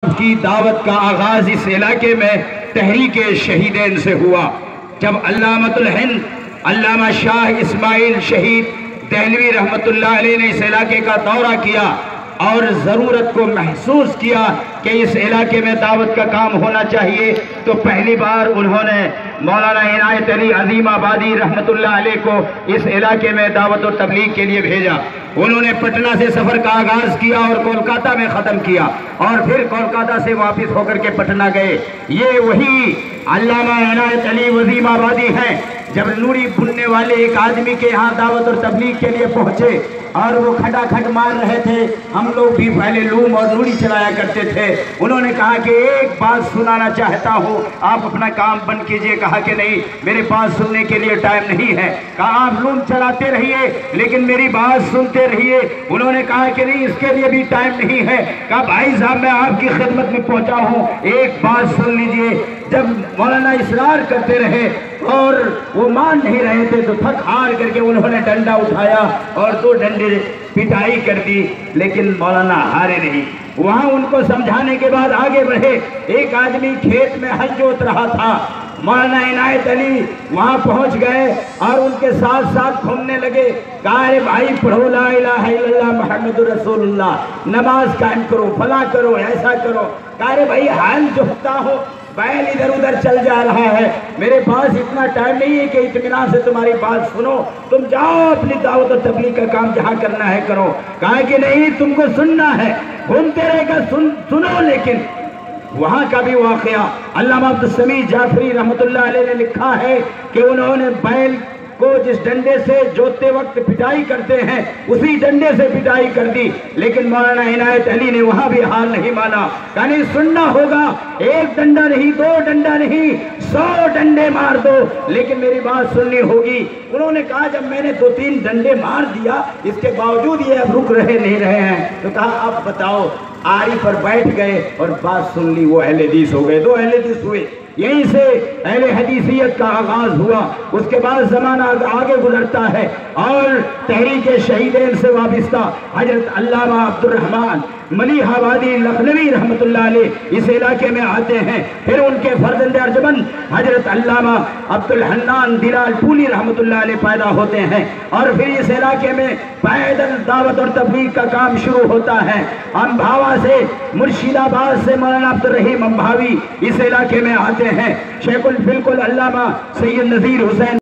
کی دعوت کا آغاز اس علاقے میں تحریک شہیدین سے ہوا جب علامۃ الہند علامہ شاہ اسماعیل شہید دہلوی رحمت اللہ علیہ نے اس علاقے کا دورہ کیا اور ضرورت کو محسوس کیا کہ اس علاقے میں دعوت کا کام ہونا چاہیے تو پہلی بار انہوں نے مولانا عنایت علی عظیم آبادی رحمت اللہ علیہ کو اس علاقے میں دعوت و تبلیغ کے لیے بھیجا۔ انہوں نے پٹنہ سے سفر کا آغاز کیا اور کولکاتہ میں ختم کیا اور پھر کولکاتہ سے واپس ہو کر کے پٹنہ گئے۔ یہ وہی علامہ عنایت علی عظیم آبادی ہیں جب نوری بننے والے ایک آدمی کے یہاں دعوت اور تبلیغ کے لیے پہنچے اور وہ کھٹا کھٹ مار رہے تھے، ہم لوگ بھی پہلے لوم اور نوری چلایا کرتے تھے۔ انہوں نے کہا کہ ایک بات سنانا چاہتا ہوں، آپ اپنا کام بند کیجئے۔ کہا کہ نہیں، میرے پاس سننے کے لیے ٹائم نہیں ہے۔ کہا آپ لوم چلاتے رہیے لیکن میری بات سنتے رہیے۔ انہوں نے کہا کہ نہیں، اس کے لیے بھی ٹائم نہیں ہے۔ کہا بھائی صاحب میں آپ کی خدمت میں پہنچا ہوں، ایک بات سن لیجئے۔ جب مولانا اصرار کرتے رہے اور وہ مان نہیں رہے تھے تو تھک ہار کر کے انہوں نے ڈنڈا اٹھایا اور 2 ڈنڈے پٹائی کر دی، لیکن مولانا ہارے نہیں۔ وہاں ان کو سمجھانے کے بعد آگے بڑھے۔ ایک آدمی کھیت میں ہل جوت رہا تھا، مولانا عنایت علی وہاں پہنچ گئے اور ان کے ساتھ ساتھ گھومنے لگے۔ کہا ارے بھائی پڑھو لا الہ الا اللہ محمد رسول اللہ، نماز قائم کرو، فلاں کرو، ایسا کرو۔ کہا ارے بھائی حال جوتا ہو، بیل ادھر ادھر چل جا رہا ہے، میرے پاس اتنا ٹائم نہیں ہے کہ اطمینان سے تمہاری بات سنو، تم جاؤ اپنی دعوت و تبلیغ کا کام جہاں کرنا ہے کرو۔ کہا کہ نہیں، تم کو سننا ہے، گھومتے رہے گا، سنو۔ لیکن وہاں کا بھی واقعہ علامہ عبدالسمیع جعفری رحمت اللہ علیہ نے لکھا ہے کہ انہوں نے بیل کو جس ڈنڈے سے جوتے وقت پٹائی کرتے ہیں اسی ڈنڈے سے پٹائی کر دی، لیکن مولانا عنایت علی نے وہاں بھی حال نہیں مانا۔ کہا سننا ہوگا، 1 ڈنڈا نہیں، 2 ڈنڈا نہیں، 100 ڈنڈے مار دو، لیکن میری بات سننی ہوگی۔ انہوں نے کہا جب میں نے 2-3 ڈنڈے مار دیا، اس کے باوجود یہ اب رک رہے نہیں رہے ہیں، تو کہا اب بتاؤ۔ آری پر بیٹھ گئے اور بات سن لی، وہ اہل حدیث ہو گئے، 2 اہل حدیث ہوئے۔ یہیں سے اہل حدیثیت کا آغاز ہوا۔ اس کے بعد زمانہ آگے گزرتا ہے اور تحریک شہیدین سے وابستہ حضرت علامہ عبدالرحمن ملیح آبادی لکھنوی رحمت اللہ علیہ اس علاقے میں آتے ہیں۔ پھر ان کے فرزند ارجمند حضرت علامہ عبدالحنان دلال پولی رحمت اللہ علیہ پیدا ہوتے ہیں اور پھر اس علاقے میں پیدل دعوت اور تبلیغ کا کام شروع ہوتا ہے۔ امبھاوا سے، مرشید آباد سے مولانا عبدالرحیم امبھاوی اس علاقے میں آتے ہیں۔ شیخ الفلک العلامہ سید نذیر حسین